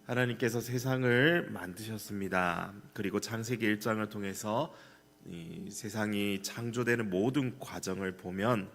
하나님께서 세상을 만드셨습니다. 그리고 창세기 1장을 통해서 이 세상이 창조되는 모든 과정을 보면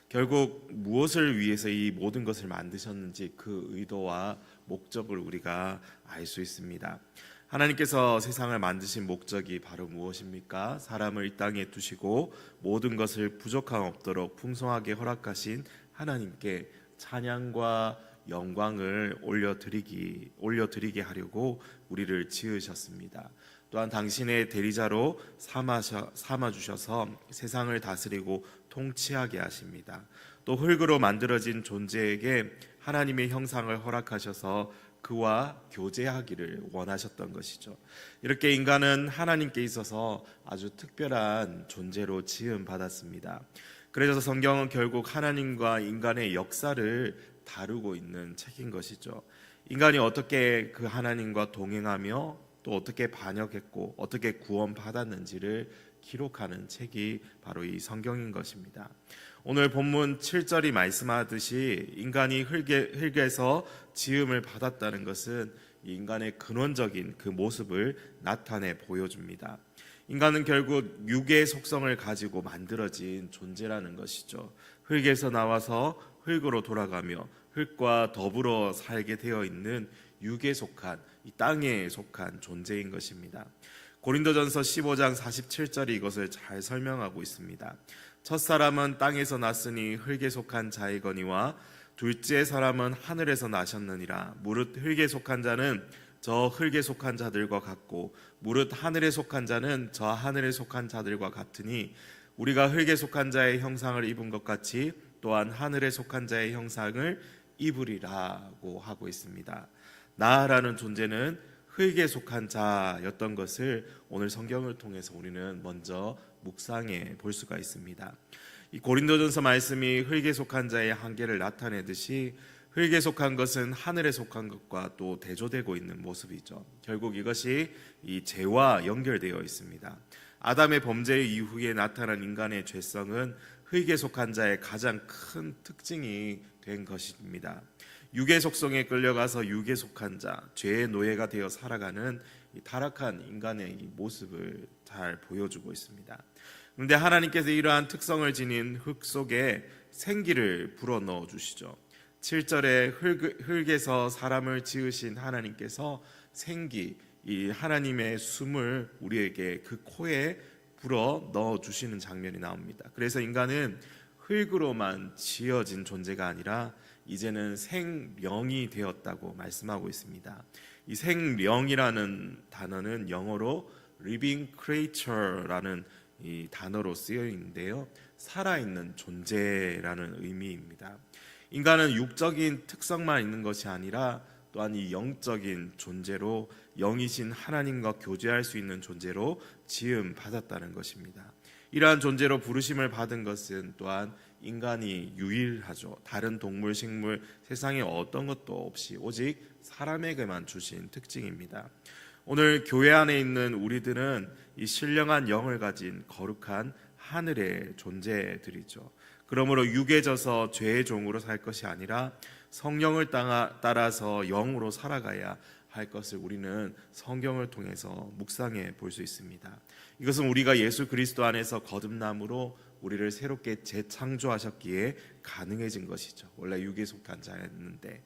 결국 무엇을 위해서 이 모든 것을 만드셨는지 그 의도와 목적을 우리가 알 수 있습니다. 하나님께서 세상을 만드신 목적이 바로 무엇입니까? 사람을 이 땅에 두시고 모든 것을 부족함 없도록 풍성하게 허락하신 하나님께 찬양과 영광을 올려드리게 하려고 우리를 지으셨습니다. 또한 당신의 대리자로 삼아주셔서 세상을 다스리고 통치하게 하십니다. 또 흙으로 만들어진 존재에게 하나님의 형상을 허락하셔서 그와 교제하기를 원하셨던 것이죠. 이렇게 인간은 하나님께 있어서 아주 특별한 존재로 지음받았습니다. 그래서 성경은 결국 하나님과 인간의 역사를 다루고 있는 책인 것이죠. 인간이 어떻게 그 하나님과 동행하며 또 어떻게 반역했고 어떻게 구원받았는지를 기록하는 책이 바로 이 성경인 것입니다. 오늘 본문 7절이 말씀하듯이 인간이 흙에서 지음을 받았다는 것은 인간의 근원적인 그 모습을 나타내 보여줍니다. 인간은 결국 육의 속성을 가지고 만들어진 존재라는 것이죠. 흙에서 나와서 흙으로 돌아가며 흙과 더불어 살게 되어 있는 육에 속한, 이 땅에 속한 존재인 것입니다. 고린도전서 15장 47절이 이것을 잘 설명하고 있습니다. 첫 사람은 땅에서 났으니 흙에 속한 자이거니와 둘째 사람은 하늘에서 나셨느니라. 무릇 흙에 속한 자는 저 흙에 속한 자들과 같고 무릇 하늘에 속한 자는 저 하늘에 속한 자들과 같으니 우리가 흙에 속한 자의 형상을 입은 것 같이 또한 하늘에 속한 자의 형상을 입으리라고 하고 있습니다. 나라는 존재는 흙에 속한 자였던 것을 오늘 성경을 통해서 우리는 먼저 묵상해 볼 수가 있습니다. 이 고린도전서 말씀이 흙에 속한 자의 한계를 나타내듯이 흙에 속한 것은 하늘에 속한 것과 또 대조되고 있는 모습이죠. 결국 이것이 이 죄와 연결되어 있습니다. 아담의 범죄 이후에 나타난 인간의 죄성은 흙에 속한 자의 가장 큰 특징이 된 것입니다. 육의 속성에 끌려가서 육에 속한 자, 죄의 노예가 되어 살아가는 이 타락한 인간의 이 모습을 잘 보여주고 있습니다. 그런데 하나님께서 이러한 특성을 지닌 흙 속에 생기를 불어넣어 주시죠. 7절에 흙에서 사람을 지으신 하나님께서 생기, 이 하나님의 숨을 우리에게 그 코에 불어 넣어 주시는 장면이 나옵니다. 그래서 인간은 흙으로만 지어진 존재가 아니라 이제는 생명이 되었다고 말씀하고 있습니다. 이 생명이라는 단어는 영어로 living creature라는 이 단어로 쓰여 있는데요, 살아있는 존재라는 의미입니다. 인간은 육적인 특성만 있는 것이 아니라 또한 이 영적인 존재로 영이신 하나님과 교제할 수 있는 존재로 지음 받았다는 것입니다. 이러한 존재로 부르심을 받은 것은 또한 인간이 유일하죠. 다른 동물, 식물, 세상에 어떤 것도 없이 오직 사람에게만 주신 특징입니다. 오늘 교회 안에 있는 우리들은 이 신령한 영을 가진 거룩한 하늘의 존재들이죠. 그러므로 육에 져서 죄의 종으로 살 것이 아니라 성령을 따라서 영으로 살아가야 할 것을 우리는 성경을 통해서 묵상해 볼 수 있습니다. 이것은 우리가 예수 그리스도 안에서 거듭남으로 우리를 새롭게 재창조하셨기에 가능해진 것이죠. 원래 육에 속한 자였는데,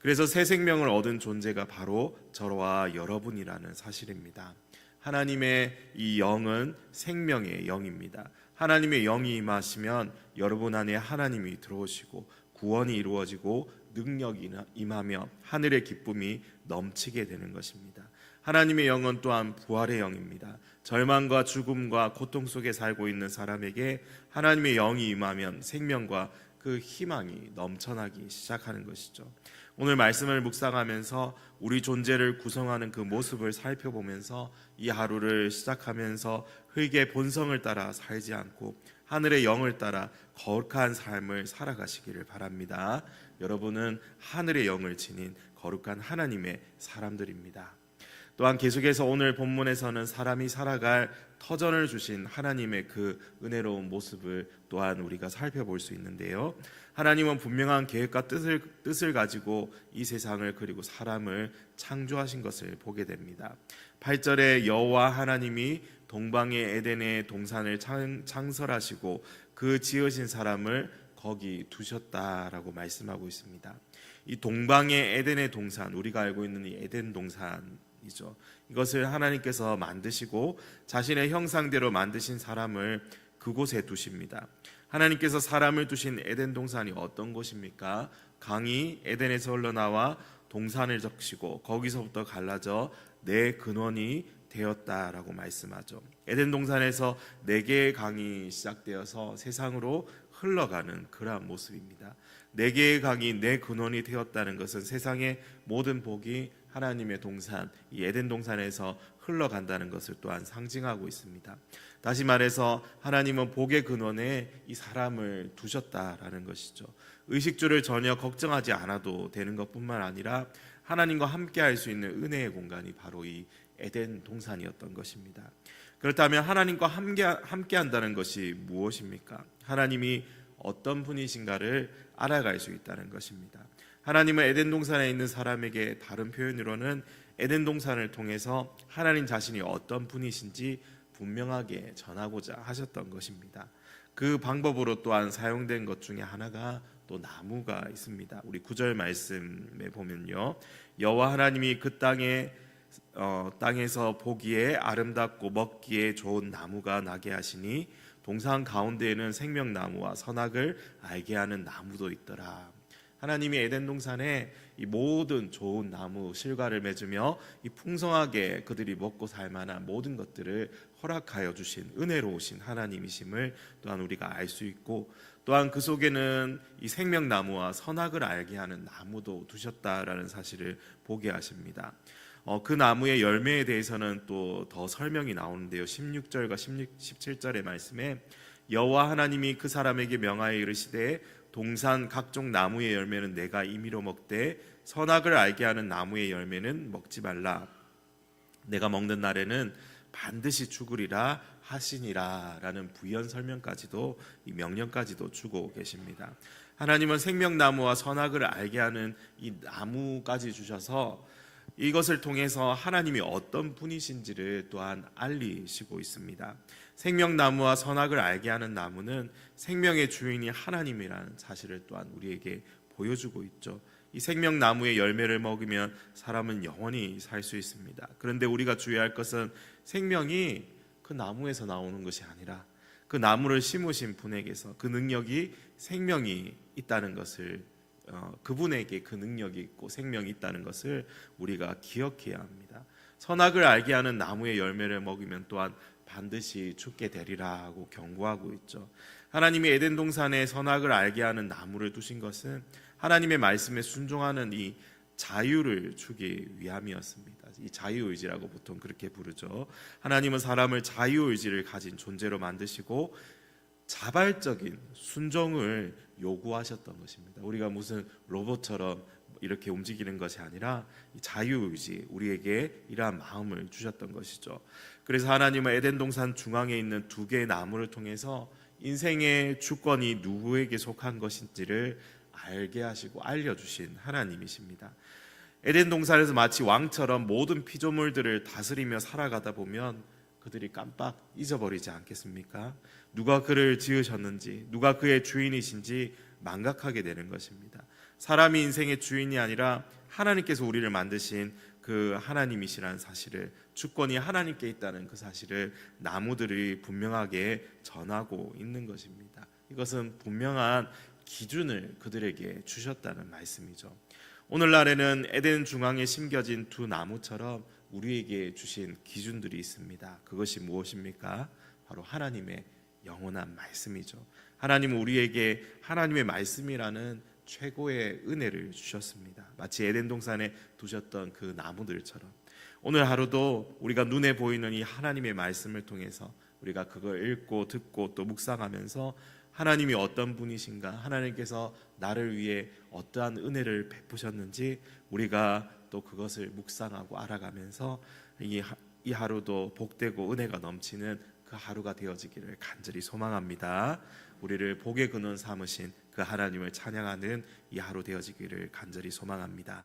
그래서 새 생명을 얻은 존재가 바로 저와 여러분이라는 사실입니다. 하나님의 이 영은 생명의 영입니다. 하나님의 영이 임하시면 여러분 안에 하나님이 들어오시고 구원이 이루어지고 능력이 임하며 하늘의 기쁨이 넘치게 되는 것입니다. 하나님의 영은 또한 부활의 영입니다. 절망과 죽음과 고통 속에 살고 있는 사람에게 하나님의 영이 임하면 생명과 그 희망이 넘쳐나기 시작하는 것이죠. 오늘 말씀을 묵상하면서 우리 존재를 구성하는 그 모습을 살펴보면서 이 하루를 시작하면서 흙의 본성을 따라 살지 않고 하늘의 영을 따라 거룩한 삶을 살아가시기를 바랍니다. 여러분은 하늘의 영을 지닌 거룩한 하나님의 사람들입니다. 또한 계속해서 오늘 본문에서는 사람이 살아갈 터전을 주신 하나님의 그 은혜로운 모습을 또한 우리가 살펴볼 수 있는데요. 하나님은 분명한 계획과 뜻을 가지고 이 세상을 그리고 사람을 창조하신 것을 보게 됩니다. 8절에 여호와 하나님이 동방의 에덴의 동산을 창설하시고 그 지으신 사람을 거기 두셨다라고 말씀하고 있습니다. 이 동방의 에덴의 동산, 우리가 알고 있는 이 에덴 동산이죠. 이것을 하나님께서 만드시고 자신의 형상대로 만드신 사람을 그곳에 두십니다. 하나님께서 사람을 두신 에덴 동산이 어떤 곳입니까? 강이 에덴에서 흘러나와 동산을 적시고 거기서부터 갈라져 내 근원이 되었다라고 말씀하죠. 에덴 동산에서 4개의 강이 시작되어서 세상으로 흘러가는 그러한 모습입니다. 4개의 강이 내 근원이 되었다는 것은 세상의 모든 복이 하나님의 동산, 이 에덴 동산에서 흘러간다는 것을 또한 상징하고 있습니다. 다시 말해서 하나님은 복의 근원에 이 사람을 두셨다라는 것이죠. 의식주를 전혀 걱정하지 않아도 되는 것뿐만 아니라 하나님과 함께 할 수 있는 은혜의 공간이 바로 이 에덴 동산이었던 것입니다. 그렇다면 하나님과 함께 한다는 것이 무엇입니까? 하나님이 어떤 분이신가를 알아갈 수 있다는 것입니다. 하나님은 에덴 동산에 있는 사람에게 다른 표현으로는 에덴 동산을 통해서 하나님 자신이 어떤 분이신지 분명하게 전하고자 하셨던 것입니다. 그 방법으로 또한 사용된 것 중에 하나가 또 나무가 있습니다. 우리 9절 말씀에 보면요, 여호와 하나님이 그 땅에서 보기에 아름답고 먹기에 좋은 나무가 나게 하시니 동산 가운데에는 생명나무와 선악을 알게 하는 나무도 있더라. 하나님이 에덴 동산에 이 모든 좋은 나무 실과를 맺으며 이 풍성하게 그들이 먹고 살 만한 모든 것들을 허락하여 주신 은혜로우신 하나님이심을 또한 우리가 알 수 있고, 또한 그 속에는 이 생명나무와 선악을 알게 하는 나무도 두셨다라는 사실을 보게 하십니다. 그 나무의 열매에 대해서는 또 더 설명이 나오는데요. 16절과 17절의 말씀에 여호와 하나님이 그 사람에게 명하여 이르시되 동산 각종 나무의 열매는 내가 임의로 먹되 선악을 알게 하는 나무의 열매는 먹지 말라. 내가 먹는 날에는 반드시 죽으리라 하시니라 라는 부연 설명까지도, 이 명령까지도 주고 계십니다. 하나님은 생명나무와 선악을 알게 하는 이 나무까지 주셔서 이것을 통해서 하나님이 어떤 분이신지를 또한 알리시고 있습니다. 생명나무와 선악을 알게 하는 나무는 생명의 주인이 하나님이라는 사실을 또한 우리에게 보여주고 있죠. 이 생명나무의 열매를 먹으면 사람은 영원히 살 수 있습니다. 그런데 우리가 주의할 것은 생명이 그 나무에서 나오는 것이 아니라 그 나무를 심으신 분에게서 그 능력이 생명이 있다는 것을, 그분에게 그 능력이 있고 생명이 있다는 것을 우리가 기억해야 합니다. 선악을 알게 하는 나무의 열매를 먹으면 또한 반드시 죽게 되리라 하고 경고하고 있죠. 하나님이 에덴 동산에 선악을 알게 하는 나무를 두신 것은 하나님의 말씀에 순종하는 이 자유를 주기 위함이었습니다. 이 자유의지라고 보통 그렇게 부르죠. 하나님은 사람을 자유의지를 가진 존재로 만드시고 자발적인 순종을 요구하셨던 것입니다. 우리가 무슨 로봇처럼 이렇게 움직이는 것이 아니라 자유의지, 우리에게 이러한 마음을 주셨던 것이죠. 그래서 하나님은 에덴 동산 중앙에 있는 2개의 나무를 통해서 인생의 주권이 누구에게 속한 것인지를 알게 하시고 알려주신 하나님이십니다. 에덴 동산에서 마치 왕처럼 모든 피조물들을 다스리며 살아가다 보면 그들이 깜빡 잊어버리지 않겠습니까? 누가 그를 지으셨는지, 누가 그의 주인이신지 망각하게 되는 것입니다. 사람이 인생의 주인이 아니라 하나님께서 우리를 만드신 그 하나님이시라는 사실을, 주권이 하나님께 있다는 그 사실을 나무들이 분명하게 전하고 있는 것입니다. 이것은 분명한 기준을 그들에게 주셨다는 말씀이죠. 오늘날에는 에덴 중앙에 심겨진 2 나무처럼 우리에게 주신 기준들이 있습니다. 그것이 무엇입니까? 바로 하나님의 영원한 말씀이죠. 하나님은 우리에게 하나님의 말씀이라는 최고의 은혜를 주셨습니다. 마치 에덴 동산에 두셨던 그 나무들처럼 오늘 하루도 우리가 눈에 보이는 이 하나님의 말씀을 통해서 우리가 그걸 읽고 듣고 또 묵상하면서 하나님이 어떤 분이신가, 하나님께서 나를 위해 어떠한 은혜를 베푸셨는지 우리가 또 그것을 묵상하고 알아가면서 이 하루도 복되고 은혜가 넘치는 그 하루가 되어지기를 간절히 소망합니다. 우리를 복의 근원 삼으신 그 하나님을 찬양하는 이 하루 되어지기를 간절히 소망합니다.